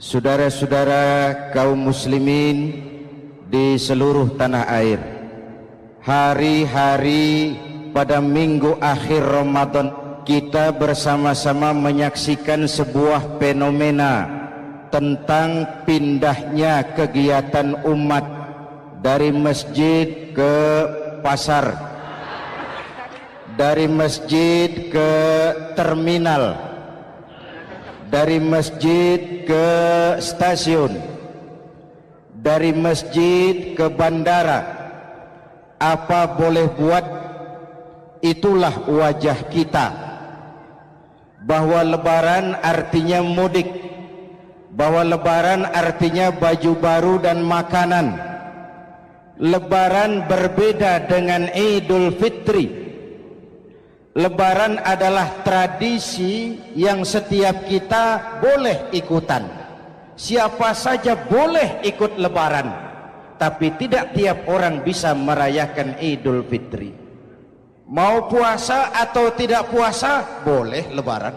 Saudara-saudara kaum muslimin di seluruh tanah air, hari-hari pada minggu akhir Ramadan kita bersama-sama menyaksikan sebuah fenomena tentang pindahnya kegiatan umat dari masjid ke pasar, dari masjid ke terminal, dari masjid ke stasiun, dari masjid ke bandara. Apa boleh buat, itulah wajah kita, bahwa lebaran artinya mudik, bahwa lebaran artinya baju baru dan makanan. Lebaran berbeda dengan Idul Fitri. Lebaran adalah tradisi yang setiap kita boleh ikutan. Siapa saja boleh ikut lebaran, tapi tidak tiap orang bisa merayakan Idul Fitri. Mau puasa atau tidak puasa, boleh lebaran.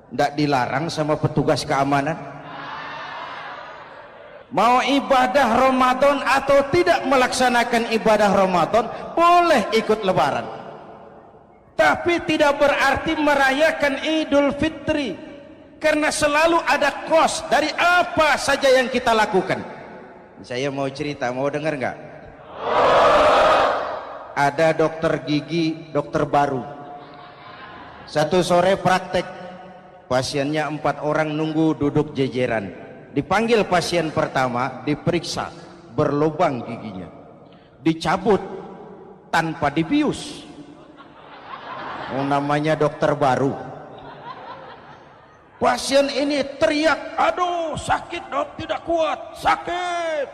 Tidak dilarang sama petugas keamanan. Mau ibadah Ramadan atau tidak melaksanakan ibadah Ramadan, boleh ikut lebaran. Tapi tidak berarti merayakan Idul Fitri, karena selalu ada kos dari apa saja yang kita lakukan. Saya mau cerita, mau dengar nggak? Ada dokter gigi, dokter baru. Satu sore praktek, pasiennya 4 orang nunggu duduk jejeran. Dipanggil pasien pertama, diperiksa, berlubang giginya, dicabut tanpa dibius. Namanya dokter baru. Pasien ini teriak, aduh sakit dok, tidak kuat, sakit.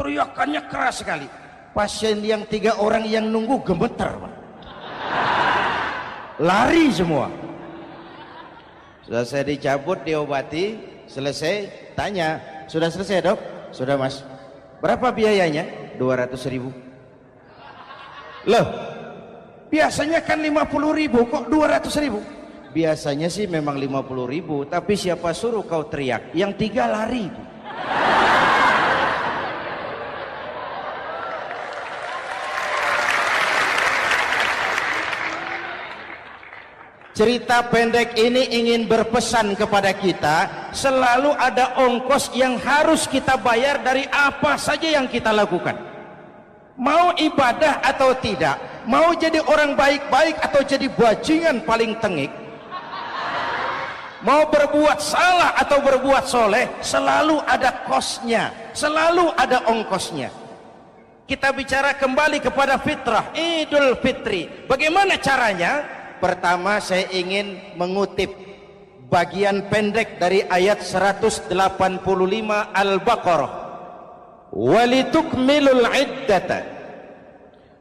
Teriakannya keras sekali. Pasien yang 3 orang yang nunggu gemeter, lari semua. Selesai dicabut, diobati, selesai, tanya, sudah selesai dok? Sudah mas. Berapa biayanya? 200.000. Loh, biasanya kan 50.000, kok 200.000? Biasanya sih memang 50.000, tapi siapa suruh kau teriak? Yang 3 lari. Cerita pendek ini ingin berpesan kepada kita, selalu ada ongkos yang harus kita bayar dari apa saja yang kita lakukan. Mau ibadah atau tidak, mau jadi orang baik-baik atau jadi bajingan paling tengik, mau berbuat salah atau berbuat soleh, selalu ada kosnya, selalu ada ongkosnya. Kita bicara kembali kepada fitrah, Idul Fitri. Bagaimana caranya? Pertama, saya ingin mengutip bagian pendek dari ayat 185 Al-Baqarah. Walitukmilul iddata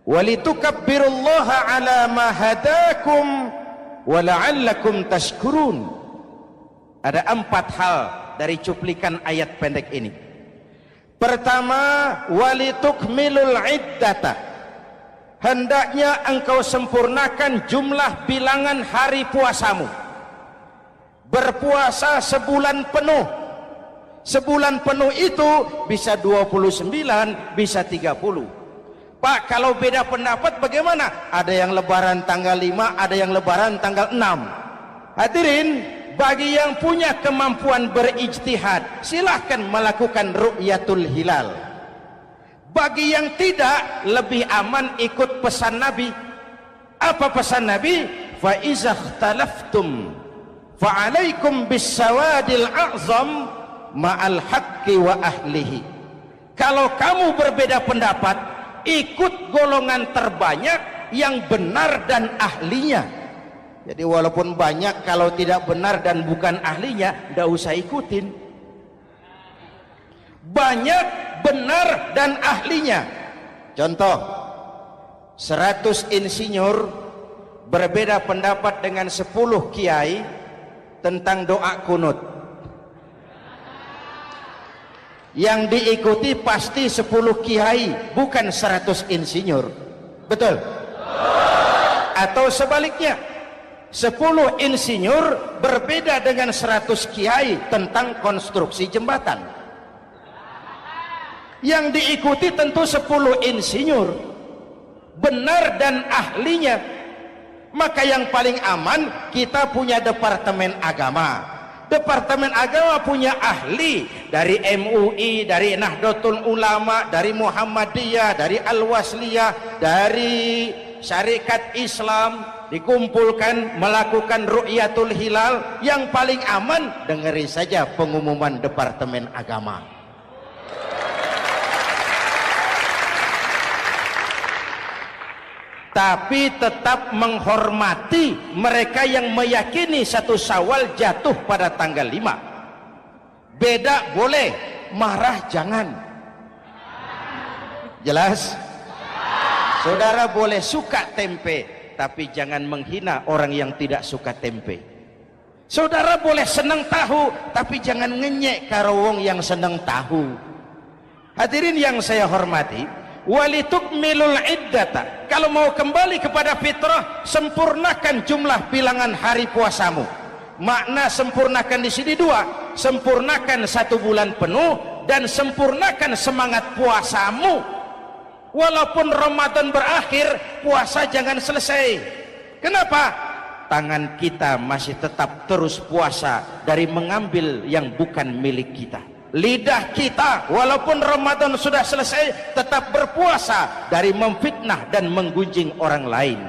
walitukabbirullaha ala ma hadakum wala'allakum tashkurun. Ada 4 hal dari cuplikan ayat pendek ini. Pertama, walitukmilul iddata, hendaknya engkau sempurnakan jumlah bilangan hari puasamu. Berpuasa sebulan penuh. Sebulan penuh itu bisa 29, bisa 30. Pak, kalau beda pendapat bagaimana? Ada yang lebaran tanggal 5, ada yang lebaran tanggal 6. Hadirin, bagi yang punya kemampuan berijtihad, silahkan melakukan ru'yatul hilal. Bagi yang tidak, lebih aman ikut pesan Nabi. Apa pesan Nabi? Fa iza ikhtalaftum fa alaikum bisawadil a'zam ma'al haqqi wa ahlihi. Kalau kamu berbeda pendapat, ikut golongan terbanyak yang benar dan ahlinya. Jadi walaupun banyak, kalau tidak benar dan bukan ahlinya, tidak usah ikutin. Banyak, benar dan ahlinya. Contoh, 100 insinyur berbeda pendapat dengan 10 kiai tentang doa kunut. Yang diikuti pasti 10 kiai, bukan 100 insinyur. Betul? Atau sebaliknya, 10 insinyur berbeda dengan 100 kiai tentang konstruksi jembatan. Yang diikuti tentu 10 insinyur benar dan ahlinya. Maka yang paling aman kita punya Departemen Agama. Departemen Agama punya ahli dari MUI, dari Nahdlatul Ulama, dari Muhammadiyah, dari Al-Wasliyah, dari Syarikat Islam, dikumpulkan melakukan ru'yatul hilal. Yang paling aman dengerin saja pengumuman Departemen Agama. Tapi tetap menghormati mereka yang meyakini 1 Syawal jatuh pada tanggal 5. Beda boleh, marah jangan. Jelas? Saudara boleh suka tempe, tapi jangan menghina orang yang tidak suka tempe. Saudara boleh senang tahu, tapi jangan ngenyek karo wong yang senang tahu. Hadirin yang saya hormati, walitukmilul iddata. Kalau mau kembali kepada fitrah, sempurnakan jumlah bilangan hari puasamu. Makna sempurnakan di sini 2, sempurnakan 1 bulan penuh dan sempurnakan semangat puasamu. Walaupun Ramadan berakhir, puasa jangan selesai. Kenapa? Tangan kita masih tetap terus puasa dari mengambil yang bukan milik kita. Lidah kita walaupun Ramadan sudah selesai tetap berpuasa dari memfitnah dan menggunjing orang lain.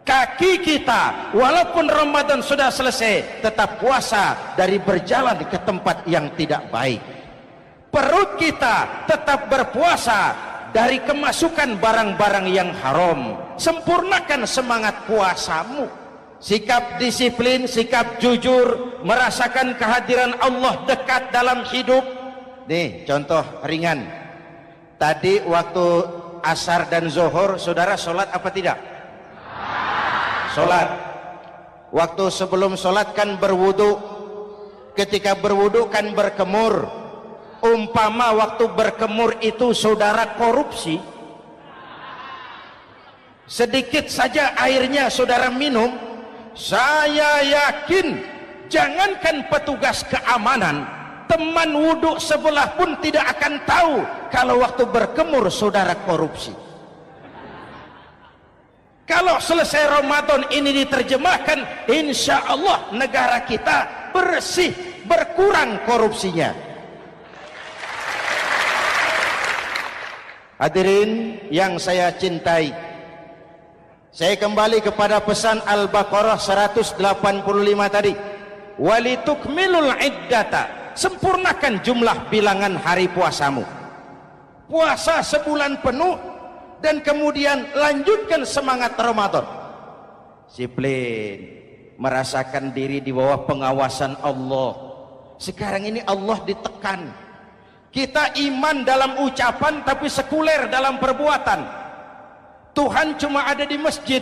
Kaki kita walaupun Ramadan sudah selesai tetap puasa dari berjalan ke tempat yang tidak baik. Perut kita tetap berpuasa dari kemasukan barang-barang yang haram. Sempurnakan semangat puasamu. Sikap disiplin, sikap jujur, merasakan kehadiran Allah dekat dalam hidup. Nih contoh ringan. Tadi waktu asar dan zuhur saudara sholat apa tidak? Sholat. Waktu sebelum sholat kan berwudu. Ketika berwudu kan berkemur. Umpama waktu berkemur itu saudara korupsi, sedikit saja airnya saudara minum, saya yakin jangankan petugas keamanan, teman wudhu sebelah pun tidak akan tahu kalau waktu berkemur saudara korupsi. Kalau selesai Ramadan ini diterjemahkan, insya Allah negara kita bersih, berkurang korupsinya. Hadirin yang saya cintai, saya kembali kepada pesan Al-Baqarah 185 tadi. Walitukmilul iddata, sempurnakan jumlah bilangan hari puasamu. Puasa sebulan penuh dan kemudian lanjutkan semangat Ramadan. Disiplin, merasakan diri di bawah pengawasan Allah. Sekarang ini Allah ditekan. Kita iman dalam ucapan tapi sekuler dalam perbuatan. Tuhan cuma ada di masjid,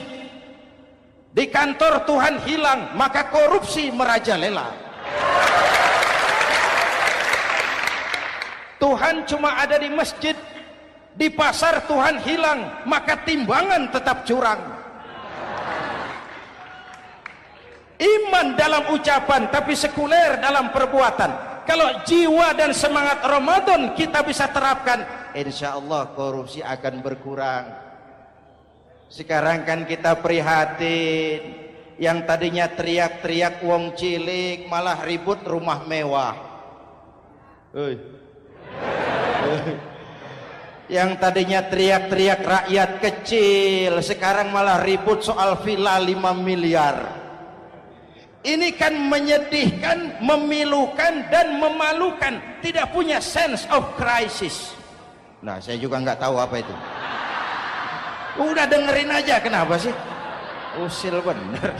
di kantor Tuhan hilang, maka korupsi merajalela. Tuhan cuma ada di masjid, di pasar Tuhan hilang, maka timbangan tetap curang. Iman dalam ucapan tapi sekuler dalam perbuatan. Kalau jiwa dan semangat Ramadan kita bisa terapkan, insya Allah korupsi akan berkurang. Sekarang kan kita prihatin, yang tadinya teriak-teriak wong cilik malah ribut rumah mewah. Yang tadinya teriak-teriak rakyat kecil, sekarang malah ribut soal villa 5 miliar. Ini kan menyedihkan, memilukan dan memalukan. Tidak punya sense of crisis. Nah, saya juga nggak tahu apa itu. Udah dengerin aja, kenapa sih? Usil bener.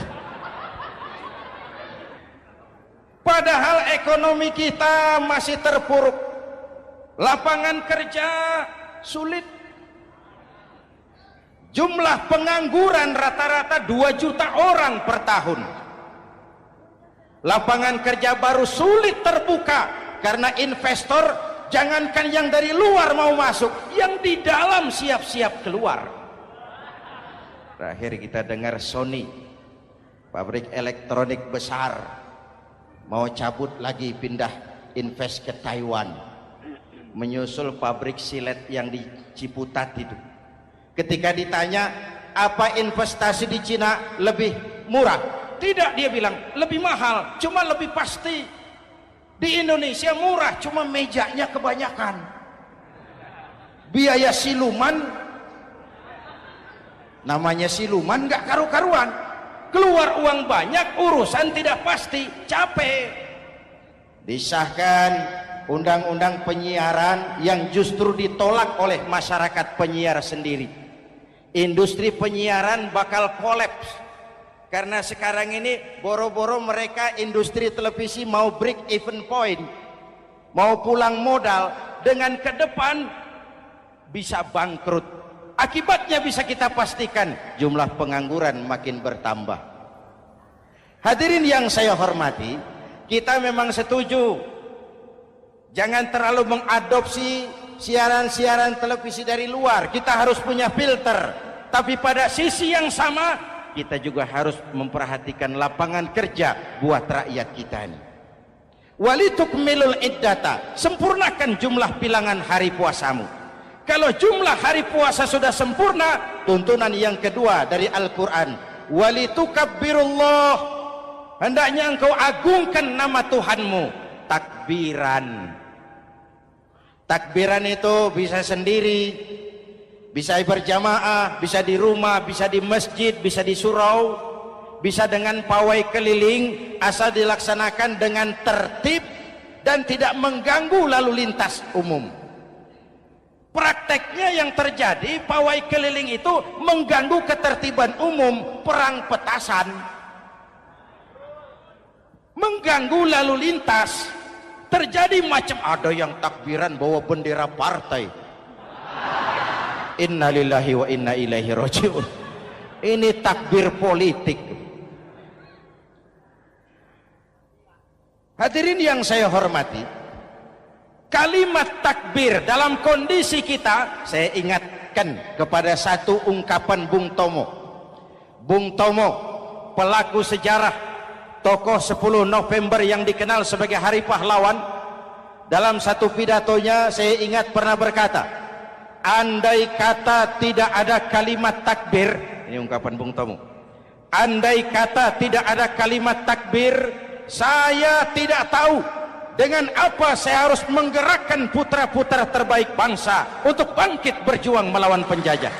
Padahal ekonomi kita masih terpuruk. Lapangan kerja sulit. Jumlah pengangguran rata-rata 2 juta orang per tahun. Lapangan kerja baru sulit terbuka karena investor jangankan yang dari luar mau masuk, yang di dalam siap-siap keluar. Terakhir kita dengar Sony pabrik elektronik besar mau cabut lagi, pindah invest ke Taiwan, menyusul pabrik silet yang di Ciputat itu. Ketika ditanya apa investasi di Cina lebih murah, tidak, dia bilang lebih mahal, cuma lebih pasti. Di Indonesia murah, cuma mejanya kebanyakan, biaya siluman, namanya siluman gak karu-karuan, keluar uang banyak, urusan tidak pasti, capek. Disahkan undang-undang penyiaran yang justru ditolak oleh masyarakat penyiar sendiri. Industri penyiaran bakal kolaps karena sekarang ini boro-boro mereka industri televisi mau break even point, mau pulang modal, dengan ke depan bisa bangkrut. Akibatnya bisa kita pastikan, jumlah pengangguran makin bertambah. Hadirin yang saya hormati, kita memang setuju jangan terlalu mengadopsi siaran-siaran televisi dari luar, kita harus punya filter. Tapi pada sisi yang sama kita juga harus memperhatikan lapangan kerja buat rakyat kita ini. Walitukmilul iddata, sempurnakan jumlah bilangan hari puasamu. Kalau jumlah hari puasa sudah sempurna, tuntunan yang kedua dari Al-Quran, walitukabbirullah, hendaknya engkau agungkan nama Tuhanmu. Takbiran, takbiran itu bisa sendiri, bisa berjamaah, bisa di rumah, bisa di masjid, bisa di surau, bisa dengan pawai keliling, asal dilaksanakan dengan tertib dan tidak mengganggu lalu lintas umum. Prakteknya yang terjadi, pawai keliling itu mengganggu ketertiban umum, perang petasan, mengganggu lalu lintas. Terjadi macam, ada yang takbiran bawa bendera partai. Innalillahi wa inna ilaihi rajiun. Ini takbir politik. Hadirin yang saya hormati, kalimat takbir dalam kondisi kita, saya ingatkan kepada satu ungkapan Bung Tomo. Bung Tomo, pelaku sejarah, tokoh 10 November yang dikenal sebagai Hari Pahlawan, dalam satu pidatonya saya ingat pernah berkata, andai kata tidak ada kalimat takbir, ini ungkapan Bung Tomo, andai kata tidak ada kalimat takbir, saya tidak tahu dengan apa saya harus menggerakkan putra-putra terbaik bangsa untuk bangkit berjuang melawan penjajah.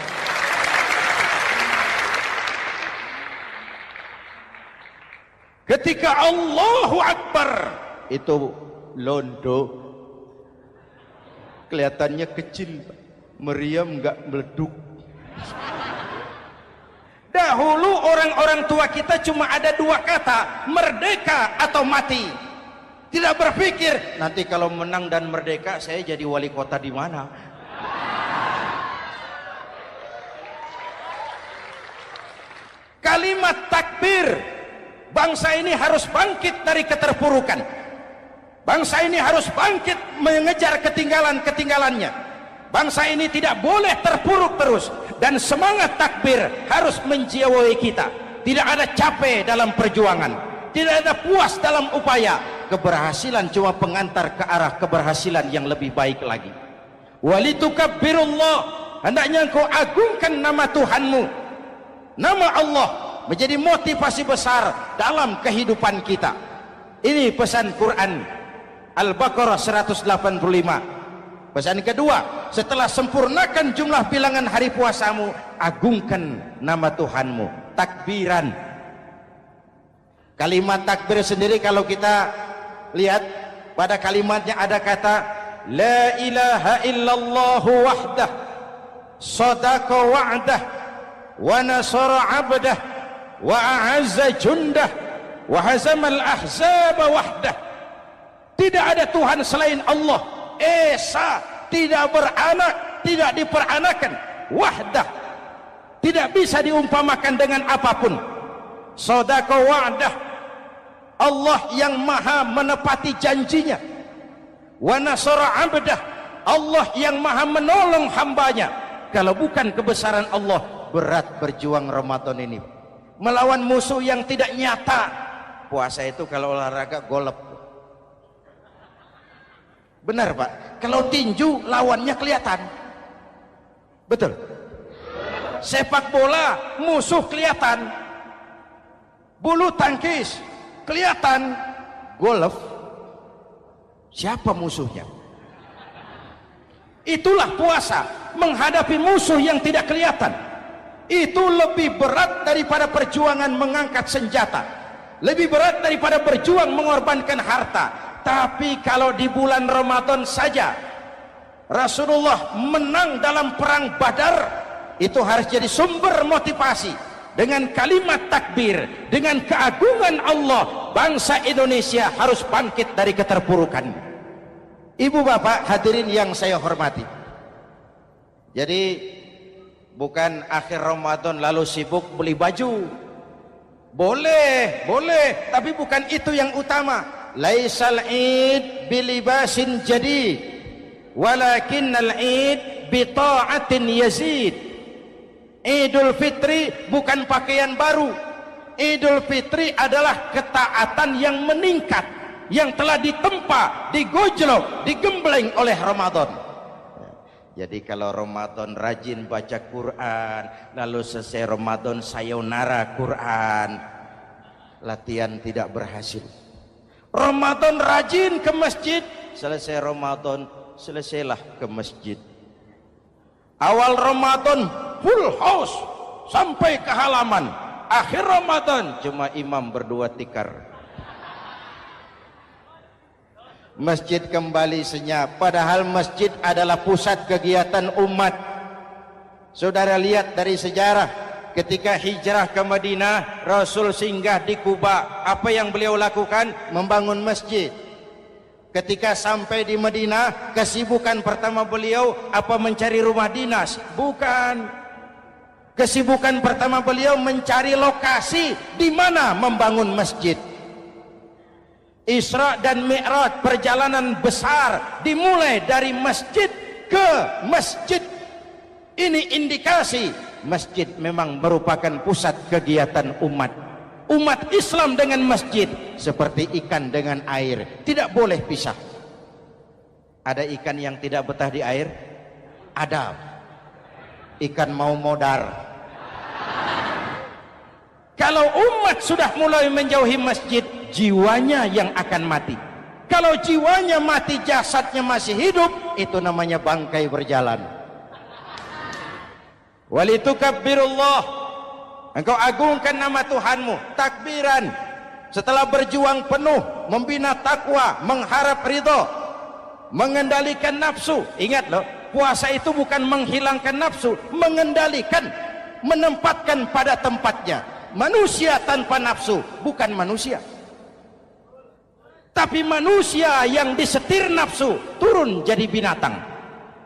Ketika Allahu Akbar itu londo, kelihatannya kecil, meriam nggak meleduk. Dahulu orang-orang tua kita cuma ada dua kata, merdeka atau mati. Tidak berpikir nanti kalau menang dan merdeka saya jadi wali kota di mana. Kalimat takbir, bangsa ini harus bangkit dari keterpurukan. Bangsa ini harus bangkit mengejar ketinggalan-ketinggalannya. Bangsa ini tidak boleh terpuruk terus, dan semangat takbir harus menjiwai kita. Tidak ada capek dalam perjuangan, tidak ada puas dalam upaya. Keberhasilan cuma pengantar ke arah keberhasilan yang lebih baik lagi. Walitukabbirullah, hendaknya engkau agungkan nama Tuhanmu. Nama Allah menjadi motivasi besar dalam kehidupan kita. Ini pesan Quran Al-Baqarah 185. Pesan kedua, setelah sempurnakan jumlah bilangan hari puasamu, agungkan nama Tuhanmu. Takbiran. Kalimat takbir sendiri kalau kita lihat pada kalimatnya ada kata la ilaha illallah wahdah sadaqa wa'dah wa nasara 'abdah wa a'azza jundah wa hazamal ahzaba wahdah. Tidak ada Tuhan selain Allah, esa, tidak beranak, tidak diperanakan, wahdah, tidak bisa diumpamakan dengan apapun. Sadaqa wa'dah, Allah yang maha menepati janjinya. Wa nasara 'abdah, Allah yang maha menolong hambanya. Kalau bukan kebesaran Allah, berat berjuang Ramadan ini. melawan musuh yang tidak nyata. Puasa itu kalau olahraga golep. Benar Pak, kalau tinju lawannya kelihatan. Betul. Sepak bola musuh kelihatan, bulu tangkis kelihatan, golf siapa musuhnya? Itulah puasa, menghadapi musuh yang tidak kelihatan. Itu lebih berat daripada perjuangan mengangkat senjata, lebih berat daripada berjuang mengorbankan harta. Tapi kalau di bulan Ramadan saja Rasulullah menang dalam perang Badar, itu harus jadi sumber motivasi. Dengan kalimat takbir, dengan keagungan Allah, bangsa Indonesia harus bangkit dari keterpurukan. Ibu bapak hadirin yang saya hormati, jadi bukan akhir Ramadan lalu sibuk beli baju. Boleh, tapi bukan itu yang utama. Laisal id bilibasin jadid, walakinnal id bita'atin yazid. Idul Fitri bukan pakaian baru. Idul Fitri adalah ketaatan yang meningkat, yang telah ditempa, digojlok, digembleng oleh Ramadan. Jadi kalau Ramadan rajin baca Quran, lalu selesai Ramadan sayonara Quran, latihan tidak berhasil. Ramadan rajin ke masjid, selesai Ramadan selesailah ke masjid. Awal Ramadan full house sampai ke halaman, akhir Ramadan cuma imam berdua tikar. Masjid kembali senyap, padahal masjid adalah pusat kegiatan umat. Saudara lihat dari sejarah, ketika hijrah ke Madinah, Rasul singgah di Kuba. Apa yang beliau lakukan? Membangun masjid. Ketika sampai di Madinah, kesibukan pertama beliau apa? Mencari rumah dinas? Bukan. Kesibukan pertama beliau mencari lokasi di mana membangun masjid. Isra dan Mi'raj, perjalanan besar dimulai dari masjid ke masjid. Ini indikasi masjid memang merupakan pusat kegiatan umat. Umat Islam dengan masjid seperti ikan dengan air, tidak boleh pisah. Ada ikan yang tidak betah di air? Ada. Ikan mau modar. Kalau umat sudah mulai menjauhi masjid, jiwanya yang akan mati. Kalau jiwanya mati, jasadnya masih hidup, itu namanya bangkai berjalan. Walitukabbirullah, engkau agungkan nama Tuhanmu. Takbiran, setelah berjuang penuh membina takwa, mengharap ridho, mengendalikan nafsu. Ingat loh, puasa itu bukan menghilangkan nafsu, mengendalikan, menempatkan pada tempatnya. Manusia tanpa nafsu bukan manusia, tapi manusia yang disetir nafsu turun jadi binatang,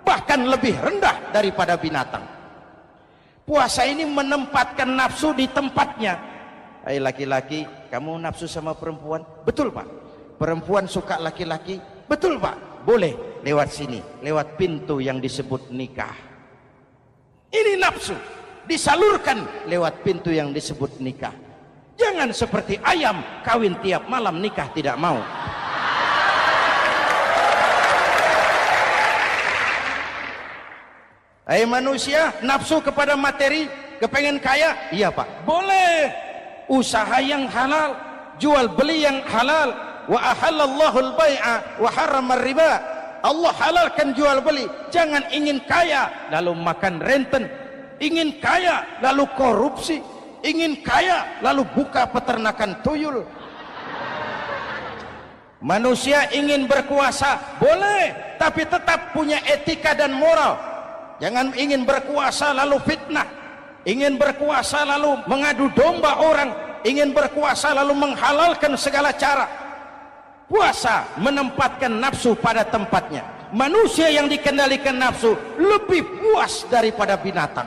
bahkan lebih rendah daripada binatang. Puasa ini menempatkan nafsu di tempatnya. Hai laki-laki, kamu nafsu sama perempuan? Betul Pak. Perempuan suka laki-laki? Betul Pak. Boleh lewat sini, lewat pintu yang disebut nikah. Ini nafsu disalurkan lewat pintu yang disebut nikah. Jangan seperti ayam kawin tiap malam, nikah tidak mau. Hai manusia, nafsu kepada materi, kepengen kaya? Iya Pak, boleh. Usaha yang halal, jual beli yang halal. Wa ahallallahu al-bai'a wa harrama riba. Allah halalkan jual beli. Jangan ingin kaya lalu makan renten, ingin kaya lalu korupsi, ingin kaya lalu buka peternakan tuyul. Manusia ingin berkuasa, boleh, tapi tetap punya etika dan moral. Jangan ingin berkuasa lalu fitnah, ingin berkuasa lalu mengadu domba orang, ingin berkuasa lalu menghalalkan segala cara. Puasa menempatkan nafsu pada tempatnya. Manusia yang dikendalikan nafsu lebih puas daripada binatang.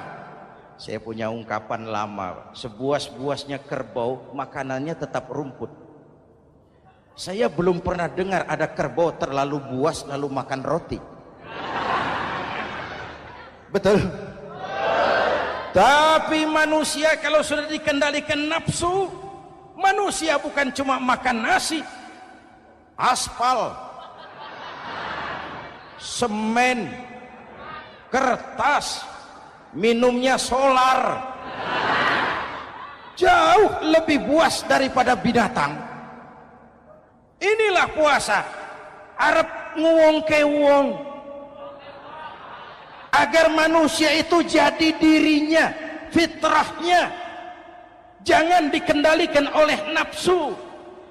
Saya punya ungkapan lama, sebuas-buasnya kerbau makanannya tetap rumput. Saya belum pernah dengar ada kerbau terlalu buas lalu makan roti. Betul? Tapi manusia kalau sudah dikendalikan nafsu, manusia bukan cuma makan nasi, aspal, semen, kertas, minumnya solar, jauh lebih buas daripada binatang. Inilah puasa, arep nguwong ke wong, agar manusia itu jadi dirinya, fitrahnya, jangan dikendalikan oleh nafsu.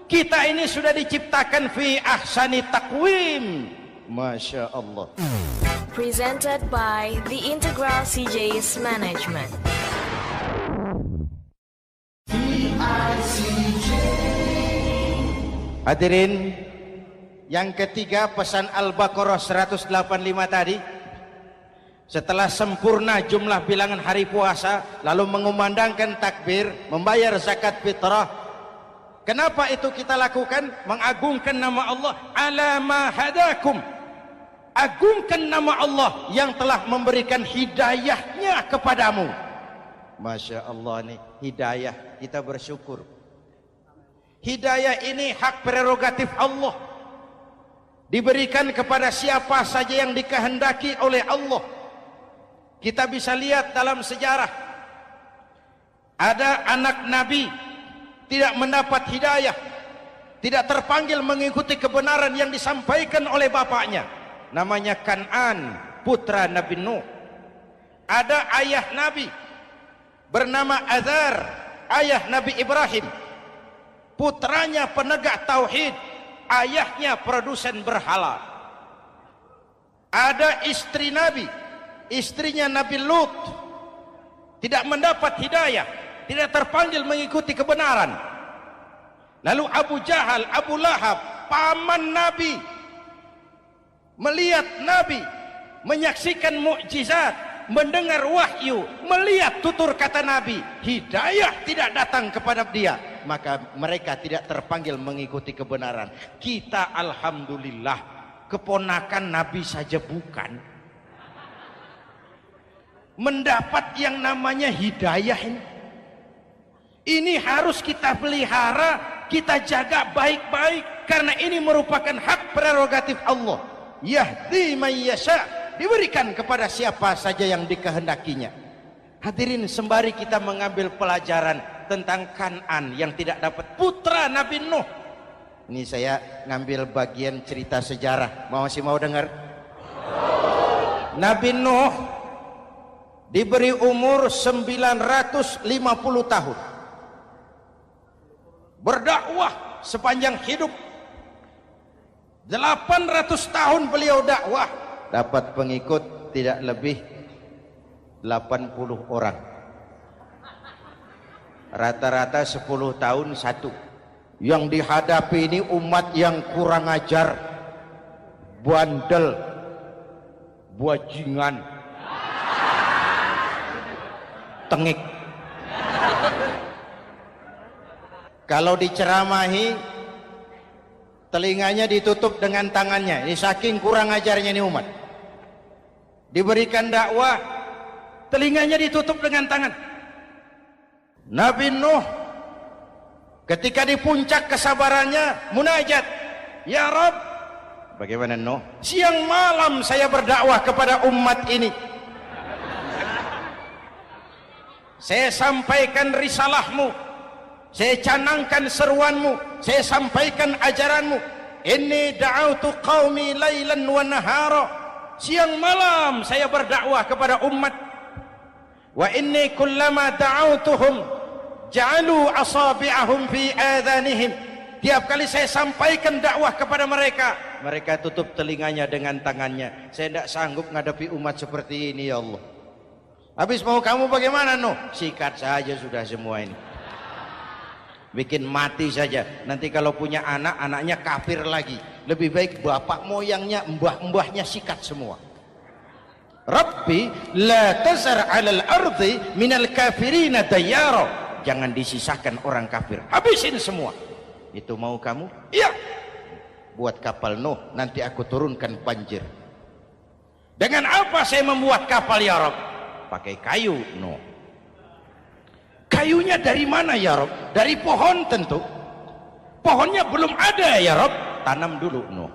Kita ini sudah diciptakan fi ahsani taqwim. Masya Allah. Presented by The Integral CJ's Management. Hadirin, yang ketiga pesan Al-Baqarah 185 tadi. Setelah sempurna jumlah bilangan hari puasa, lalu mengumandangkan takbir, membayar zakat fitrah. Kenapa itu kita lakukan? Mengagungkan nama Allah. Ala ma hadakum. Agungkan nama Allah yang telah memberikan hidayahnya kepadamu. Masya Allah nih, hidayah, kita bersyukur. Hidayah ini hak prerogatif Allah, diberikan kepada siapa saja yang dikehendaki oleh Allah. Kita bisa lihat dalam sejarah, ada anak Nabi tidak mendapat hidayah, tidak terpanggil mengikuti kebenaran yang disampaikan oleh bapaknya, namanya Kan'an, putra Nabi Nuh. Ada ayah Nabi bernama Azar, ayah Nabi Ibrahim, putranya penegak tauhid, ayahnya produsen berhala. Ada istri Nabi, istrinya Nabi Lut, tidak mendapat hidayah, tidak terpanggil mengikuti kebenaran. Lalu Abu Jahal, Abu Lahab, paman Nabi, melihat Nabi, menyaksikan mukjizat, mendengar wahyu, melihat tutur kata Nabi, hidayah tidak datang kepada dia, maka mereka tidak terpanggil mengikuti kebenaran. Kita alhamdulillah keponakan Nabi saja bukan, mendapat yang namanya hidayah ini. Ini harus kita pelihara, kita jaga baik-baik, karena ini merupakan hak prerogatif Allah. Yahdi man yasha, diberikan kepada siapa saja yang dikehendakinya. Hadirin, sembari kita mengambil pelajaran tentang Kan'an yang tidak dapat, putra Nabi Nuh. Ini saya ngambil bagian cerita sejarah, masih mau dengar? Nabi Nuh diberi umur 950 tahun, berdakwah sepanjang hidup. 800 tahun beliau dakwah, dapat pengikut tidak lebih 80 orang, rata-rata 10 tahun satu. Yang dihadapi ini umat yang kurang ajar, bandel, bajingan, tengik. Kalau diceramahi, telinganya ditutup dengan tangannya. Ini saking kurang ajarnya ini umat. Diberikan dakwah, telinganya ditutup dengan tangan. Nabi Nuh ketika di puncak kesabarannya munajat, ya Rabb, bagaimana Nuh? Siang malam saya berdakwah kepada umat ini, saya sampaikan risalahmu, saya canangkan seruanmu, saya sampaikan ajaranmu. Inni da'autu qaumi lailan wa nahara, siang malam saya berdakwah kepada umat. Wa inni kullama da'autuhum ja'alu asabi'ahum fi adhanihim, tiap kali saya sampaikan dakwah kepada mereka, mereka tutup telinganya dengan tangannya. Saya tidak sanggup menghadapi umat seperti ini, ya Allah. Habis mau kamu bagaimana Nuh? Sikat saja sudah semua ini, bikin mati saja. Nanti kalau punya anak, anaknya kafir lagi. Lebih baik bapak moyangnya, mbah-mbahnya sikat semua. Rabbi la tazar 'alal ardi minal kafirina dayyara, jangan disisakan orang kafir, habisin semua. Itu mau kamu? Iya. Buat kapal Nuh, nanti aku turunkan banjir. Dengan apa saya membuat kapal ya Rabb? Pakai kayu Nuh. kayunya dari mana ya Rob? Dari pohon tentu. Pohonnya belum ada ya Rob. Tanam dulu Nuh.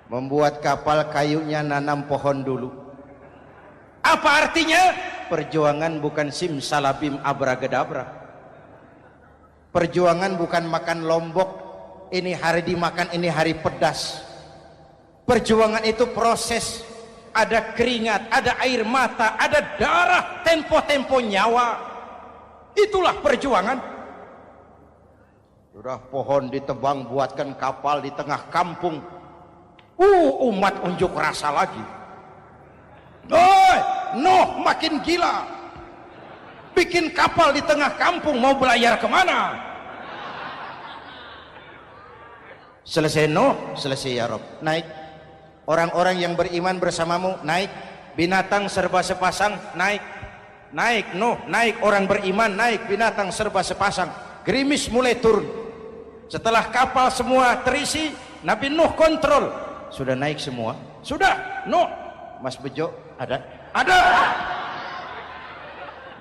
Membuat kapal kayunya nanam pohon dulu. Apa artinya? Perjuangan bukan simsalabim abracadabra. Perjuangan bukan makan lombok, ini hari dimakan, ini hari pedas. Perjuangan itu proses. Ada keringat, ada air mata, ada darah, tempo-tempo nyawa. Itulah perjuangan. Sudah pohon ditebang, buatkan kapal di tengah kampung. Umat unjuk rasa lagi. Nuh makin gila. Bikin kapal di tengah kampung, mau belayar kemana? Selesai Nuh, selesai ya Rob. Naik. Orang-orang yang beriman bersamamu, naik. Binatang serba sepasang, naik. Naik Nuh, naik. Orang beriman, naik. Binatang serba sepasang. Gerimis mulai turun. Setelah kapal semua terisi, Nabi Nuh kontrol. Sudah naik semua? Sudah. Nuh, Mas Bejo ada? Ada.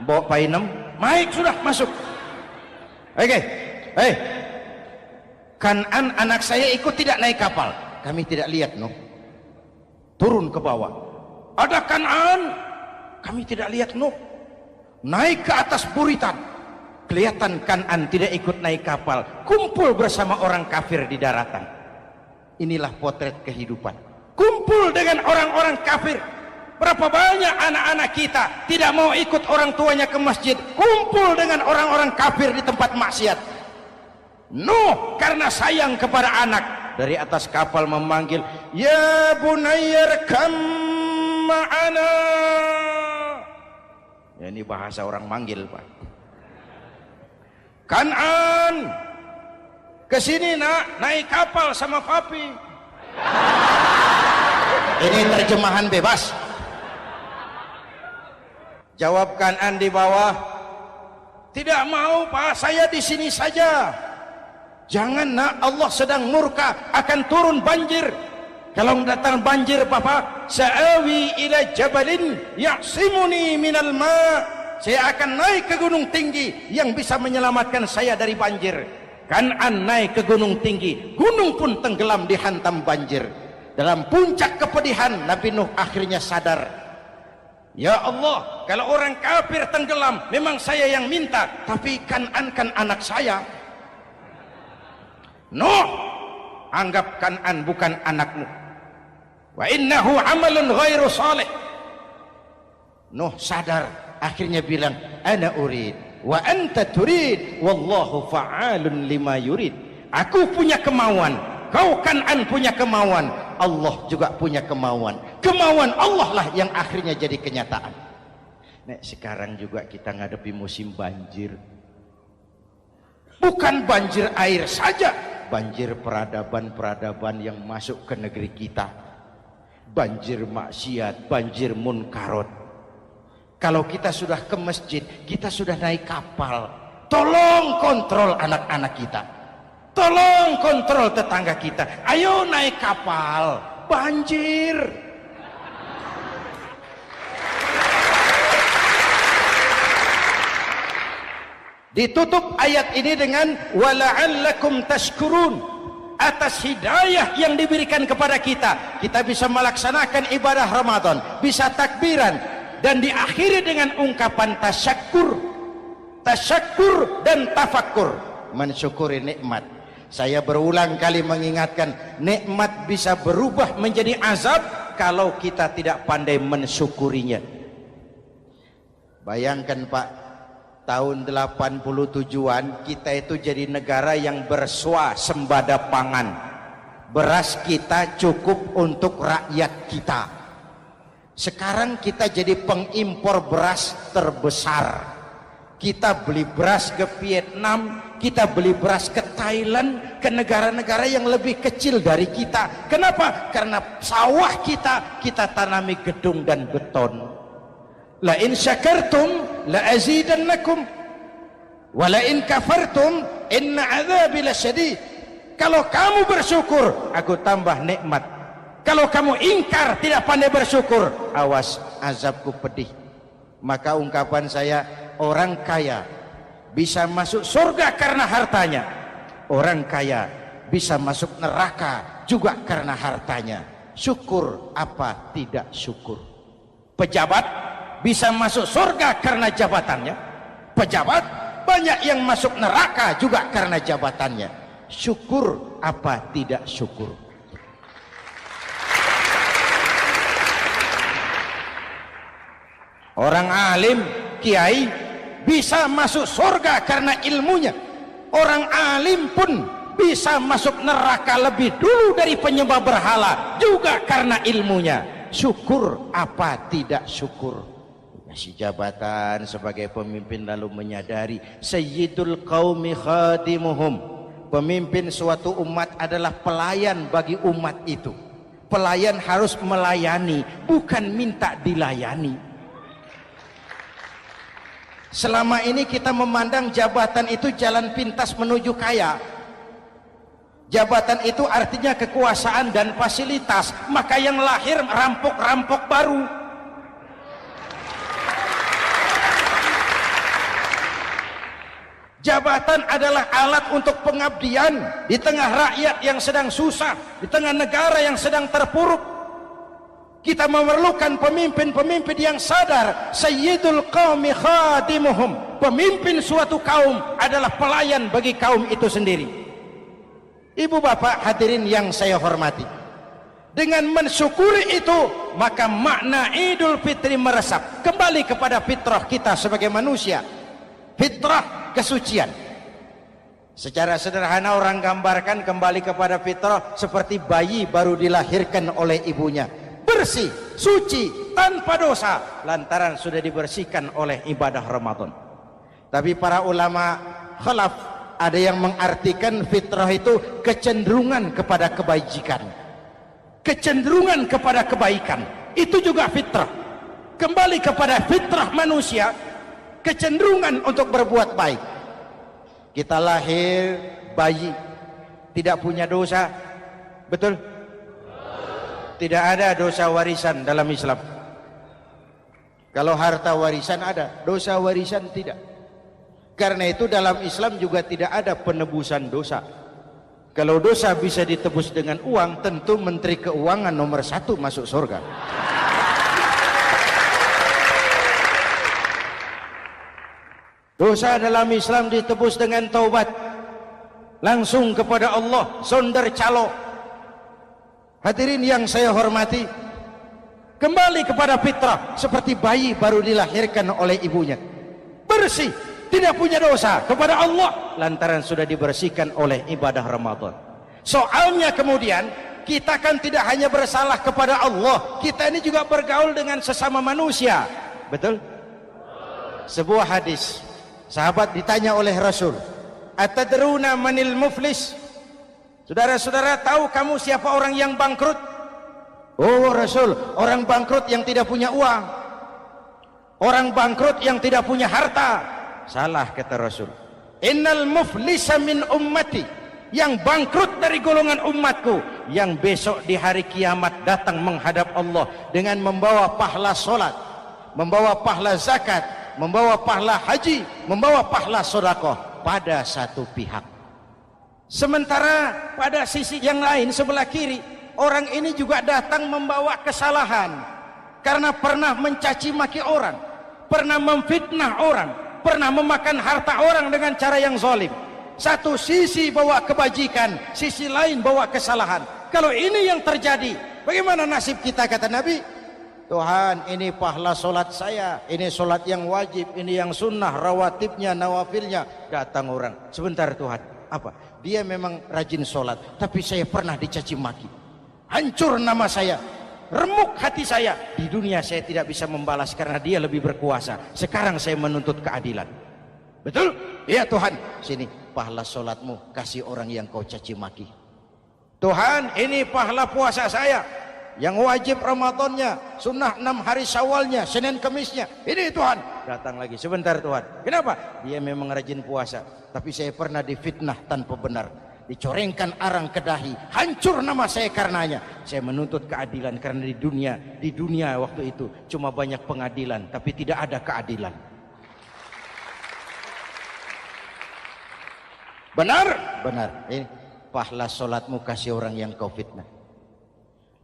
Bawa Painem, naik sudah, masuk. Oke. Hei. Kan'an anak saya ikut tidak naik kapal. Kami tidak lihat Nuh. Turun ke bawah. Ada Kan'an. Kami tidak lihat Nuh. Naik ke atas buritan. Kelihatan Kan'an tidak ikut naik kapal. Kumpul bersama orang kafir di daratan. Inilah potret kehidupan. Kumpul dengan orang-orang kafir. Berapa banyak anak-anak kita tidak mau ikut orang tuanya ke masjid. Kumpul dengan orang-orang kafir di tempat maksiat. Nuh karena sayang kepada anak, dari atas kapal memanggil, ya bunayya rkam ma'ana. Ya, ini bahasa orang manggil Pak. Kan'an, kesini nak, naik kapal sama papi. Ini terjemahan bebas. Jawab Kan'an di bawah, tidak mau Pak, saya di sini saja. Jangan nak, Allah sedang murka, akan turun banjir. Kalau datang banjir Bapak, sa'awi ila jabalin ya'simuni minal ma'. Saya akan naik ke gunung tinggi yang bisa menyelamatkan saya dari banjir. Kan'an naik ke gunung tinggi, gunung pun tenggelam dihantam banjir. Dalam puncak kepedihan, Nabi Nuh akhirnya sadar, ya Allah, kalau orang kafir tenggelam, memang saya yang minta, tapi Kan'an kan anak saya. Nuh, anggap Kan'an bukan anakmu. Wa innahu amalun ghairu salih. Nuh sadar, akhirnya bilang, ana urid wa anta turid wallahu fa'alun lima yurid. Aku punya kemauan, kau Kan'an punya kemauan, Allah juga punya kemauan. Kemauan Allah lah yang akhirnya jadi kenyataan. Nek sekarang juga kita ngadepi musim banjir. Bukan banjir air saja, banjir peradaban-peradaban yang masuk ke negeri kita. Banjir maksiat, banjir munkarot. Kalau kita sudah ke masjid, kita sudah naik kapal. Tolong kontrol anak-anak kita. Tolong kontrol tetangga kita. Ayo naik kapal. Banjir. Ditutup ayat ini dengan wala'allakum tashkurun. Atas hidayah yang diberikan kepada kita, kita bisa melaksanakan ibadah Ramadan, bisa takbiran, dan diakhiri dengan ungkapan tasyakkur. Tasyakkur dan tafakkur, mensyukuri nikmat. Saya berulang kali mengingatkan, nikmat bisa berubah menjadi azab kalau kita tidak pandai mensyukurinya. Bayangkan Pak, tahun 87-an kita itu jadi negara yang berswasembada pangan. Beras kita cukup untuk rakyat kita. Sekarang kita jadi pengimpor beras terbesar. Kita beli beras ke Vietnam, kita beli beras ke Thailand, ke negara-negara yang lebih kecil dari kita. Kenapa? Karena sawah kita tanami gedung dan beton. La in syakartum la azidannakum wa la in kafartum inna adzabi lasyadid. Kalau kamu bersyukur, aku tambah nikmat. Kalau kamu ingkar, tidak pandai bersyukur, awas azabku pedih. Maka ungkapan saya, orang kaya bisa masuk surga karena hartanya, orang kaya bisa masuk neraka juga karena hartanya. Syukur apa tidak syukur? Pejabat bisa masuk surga karena jabatannya, pejabat banyak yang masuk neraka juga karena jabatannya. Syukur apa tidak syukur? Orang alim, kiai bisa masuk surga karena ilmunya. Orang alim pun bisa masuk neraka lebih dulu dari penyembah berhala juga karena ilmunya. Syukur apa tidak syukur? Kasih jabatan sebagai pemimpin lalu menyadari sayyidul qaumi khadimuhum. Pemimpin suatu umat adalah pelayan bagi umat itu. Pelayan harus melayani, bukan minta dilayani. Selama ini kita memandang jabatan itu jalan pintas menuju kaya. Jabatan itu artinya kekuasaan dan fasilitas, maka yang lahir rampok-rampok baru. Jabatan adalah alat untuk pengabdian di tengah rakyat yang sedang susah, di tengah negara yang sedang terpuruk. Kita memerlukan pemimpin-pemimpin yang sadar sayyidul qaumi khadimuhum. Pemimpin suatu kaum adalah pelayan bagi kaum itu sendiri. Ibu bapak hadirin yang saya hormati, dengan mensyukuri itu maka makna Idul Fitri meresap kembali kepada fitrah kita sebagai manusia. Fitrah kesucian. Secara sederhana orang gambarkan kembali kepada fitrah seperti bayi baru dilahirkan oleh ibunya, bersih, suci, tanpa dosa, lantaran sudah dibersihkan oleh ibadah Ramadan. Tapi para ulama khalaf ada yang mengartikan fitrah itu kecenderungan kepada kebajikan, kecenderungan kepada kebaikan. Itu juga fitrah. Kembali kepada fitrah manusia, kecenderungan untuk berbuat baik. Kita lahir bayi tidak punya dosa, betul? Tidak ada dosa warisan dalam Islam. Kalau harta warisan ada, dosa warisan tidak. Karena itu dalam Islam juga tidak ada penebusan dosa. Kalau dosa bisa ditebus dengan uang, tentu Menteri Keuangan nomor 1 masuk surga. Dosa dalam Islam ditebus dengan taubat, langsung kepada Allah, sonder calo. Hadirin yang saya hormati, kembali kepada fitrah seperti bayi baru dilahirkan oleh ibunya, bersih, tidak punya dosa kepada Allah lantaran sudah dibersihkan oleh ibadah Ramadan. Soalnya kemudian kita kan tidak hanya bersalah kepada Allah, kita ini juga bergaul dengan sesama manusia, betul? Sebuah hadis, sahabat ditanya oleh Rasul, atadruna manil muflis? Saudara-saudara, tahu kamu siapa orang yang bangkrut? Oh Rasul, orang bangkrut yang tidak punya uang, orang bangkrut yang tidak punya harta. Salah kata Rasul, innal muflisa min ummati, yang bangkrut dari golongan umatku, yang besok di hari kiamat datang menghadap Allah dengan membawa pahala solat, membawa pahala zakat, membawa pahala haji, membawa pahala sedekah pada satu pihak. Sementara pada sisi yang lain sebelah kiri, orang ini juga datang membawa kesalahan karena pernah mencaci maki orang, pernah memfitnah orang, pernah memakan harta orang dengan cara yang zalim. Satu sisi bawa kebajikan, sisi lain bawa kesalahan. Kalau ini yang terjadi, bagaimana nasib kita? Kata Nabi, Tuhan, ini pahala solat saya, ini solat yang wajib, ini yang sunnah, rawatibnya, nawafilnya. Datang orang, sebentar Tuhan, apa? Dia memang rajin solat, tapi saya pernah dicaci maki, hancur nama saya, remuk hati saya. Di dunia saya tidak bisa membalas karena dia lebih berkuasa. Sekarang saya menuntut keadilan. Betul? Iya Tuhan. Sini pahala solatmu, kasih orang yang kau caci maki. Tuhan, ini pahala puasa saya, yang wajib Ramadannya, sunnah 6 hari Syawalnya, Senin Kemisnya. Ini Tuhan. Datang lagi, sebentar Tuhan. Kenapa? Dia memang rajin puasa, tapi saya pernah difitnah tanpa benar, dicorengkan arang ke dahi, hancur nama saya karenanya. Saya menuntut keadilan karena di dunia waktu itu cuma banyak pengadilan, tapi tidak ada keadilan. Benar? Benar. Ini pahala solatmu kasih orang yang kau fitnah.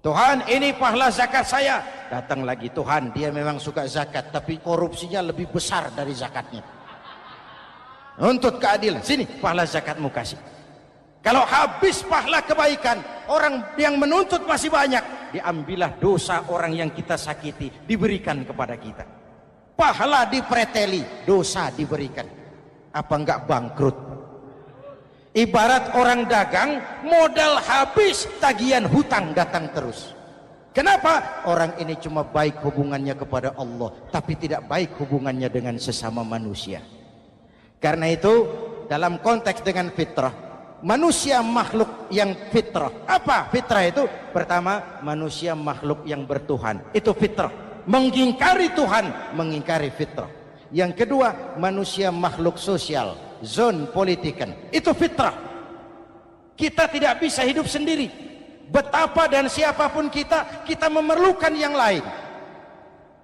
Tuhan, ini pahala zakat saya. Datang lagi, Tuhan, dia memang suka zakat, tapi korupsinya lebih besar dari zakatnya. Nuntut keadilan. Sini, pahala zakatmu kasih. Kalau habis pahala kebaikan, orang yang menuntut masih banyak, diambillah dosa orang yang kita sakiti, diberikan kepada kita. Pahala dipreteli, dosa diberikan. Apa enggak bangkrut? Ibarat orang dagang, modal habis, tagihan hutang datang terus. Kenapa? Orang ini cuma baik hubungannya kepada Allah, tapi tidak baik hubungannya dengan sesama manusia. Karena itu, dalam konteks dengan fitrah, manusia makhluk yang fitrah. Apa fitrah itu? Pertama, manusia makhluk yang bertuhan. Itu fitrah. Mengingkari Tuhan, mengingkari fitrah. Yang kedua, manusia makhluk sosial, zon politikan. Itu fitrah. Kita tidak bisa hidup sendiri. Betapa dan siapapun kita memerlukan yang lain.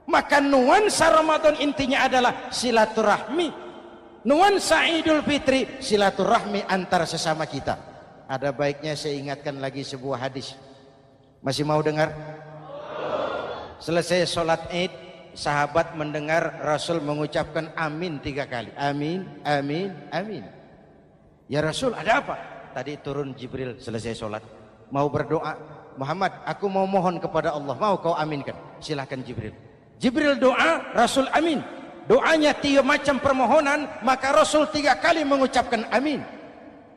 Maka nuansa Ramadan intinya adalah silaturahmi. Nuansa Idul Fitri silaturahmi antar sesama kita. Ada baiknya saya ingatkan lagi sebuah hadis. Masih mau dengar? Selesai sholat Id, sahabat mendengar Rasul mengucapkan amin 3 kali. Amin, amin, amin. Ya Rasul, ada apa? Tadi turun Jibril selesai sholat, mau berdoa. Muhammad, aku mau mohon kepada Allah, mau kau aminkan? Silahkan Jibril. Jibril doa, Rasul amin. Doanya 3 macam permohonan, maka Rasul 3 kali mengucapkan amin.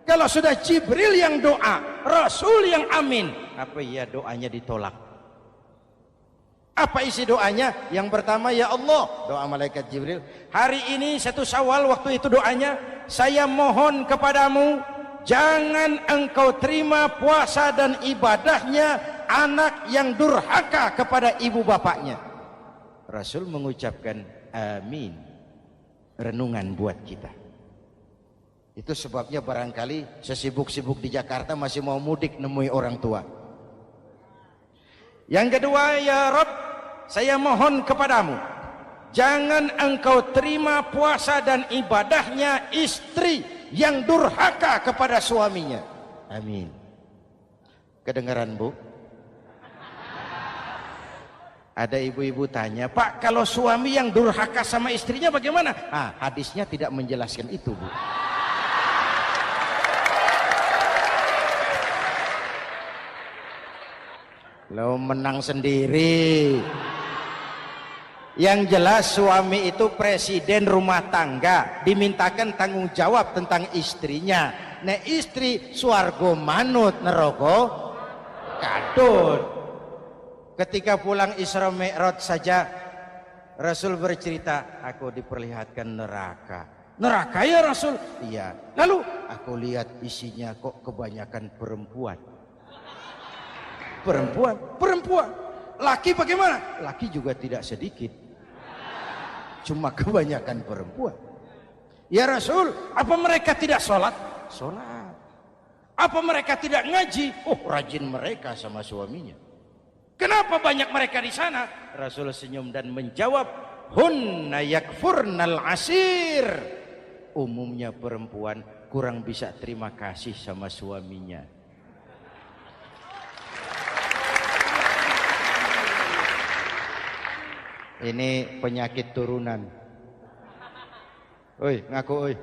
Kalau sudah Jibril yang doa, Rasul yang amin, apa iya doanya ditolak? Apa isi doanya? Yang pertama, ya Allah, doa malaikat Jibril, hari ini 1 Syawal, waktu itu doanya, saya mohon kepadamu, jangan engkau terima puasa dan ibadahnya anak yang durhaka kepada ibu bapaknya. Rasul mengucapkan amin. Renungan buat kita. Itu sebabnya barangkali sesibuk-sibuk di Jakarta masih mau mudik nemui orang tua. Yang kedua, ya Rabb, saya mohon kepadamu, jangan engkau terima puasa dan ibadahnya istri yang durhaka kepada suaminya. Amin. Kedengaran, Bu? Ada ibu-ibu tanya, Pak, kalau suami yang durhaka sama istrinya bagaimana? Hadisnya tidak menjelaskan itu, Bu. Lo menang sendiri. Yang jelas suami itu presiden rumah tangga, dimintakan tanggung jawab tentang istrinya. Nah, istri swargo manut neraka kadut. Ketika pulang Isra Mi'raj saja Rasul bercerita, aku diperlihatkan neraka. Neraka ya Rasul? Iya. Lalu aku lihat isinya kok kebanyakan perempuan. Perempuan. Laki bagaimana? Laki juga tidak sedikit. Cuma kebanyakan perempuan. Ya Rasul, apa mereka tidak sholat? Sholat. Apa mereka tidak ngaji? Oh, rajin mereka sama suaminya. Kenapa banyak mereka di sana? Rasul senyum dan menjawab, hunna yakfurnal asir. Umumnya perempuan kurang bisa terima kasih sama suaminya. Ini penyakit turunan. Oi, ngaku oi.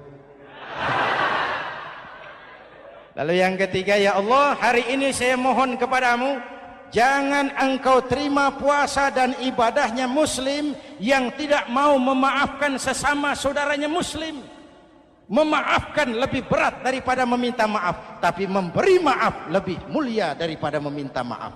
Lalu yang ketiga, ya Allah, hari ini saya mohon kepadamu, jangan engkau terima puasa dan ibadahnya muslim yang tidak mau memaafkan sesama saudaranya muslim. Memaafkan lebih berat daripada meminta maaf, tapi memberi maaf lebih mulia daripada meminta maaf.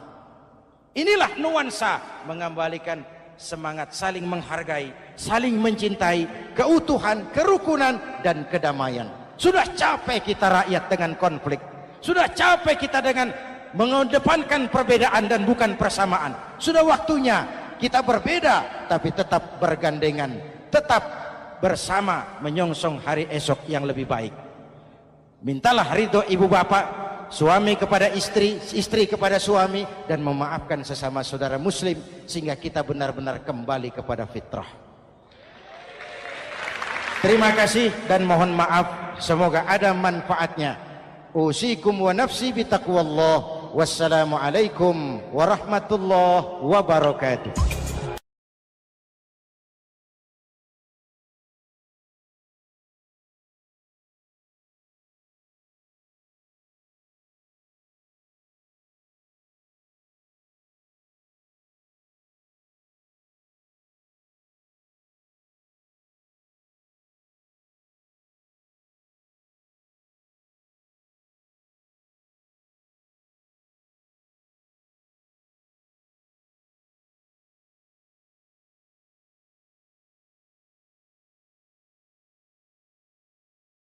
Inilah nuansa mengembalikan semangat saling menghargai, saling mencintai, keutuhan, kerukunan, dan kedamaian. Sudah capek kita rakyat dengan konflik. Sudah capek kita dengan mengedepankan perbedaan dan bukan persamaan. Sudah waktunya kita berbeda tapi tetap bergandengan, tetap bersama menyongsong hari esok yang lebih baik. Mintalah ridho ibu bapak, suami kepada istri, istri kepada suami, dan memaafkan sesama saudara muslim sehingga kita benar-benar kembali kepada fitrah. Terima kasih dan mohon maaf semoga ada manfaatnya. Usikum wa nafsi bitaqwallah. Wassalamualaikum warahmatullahi wabarakatuh.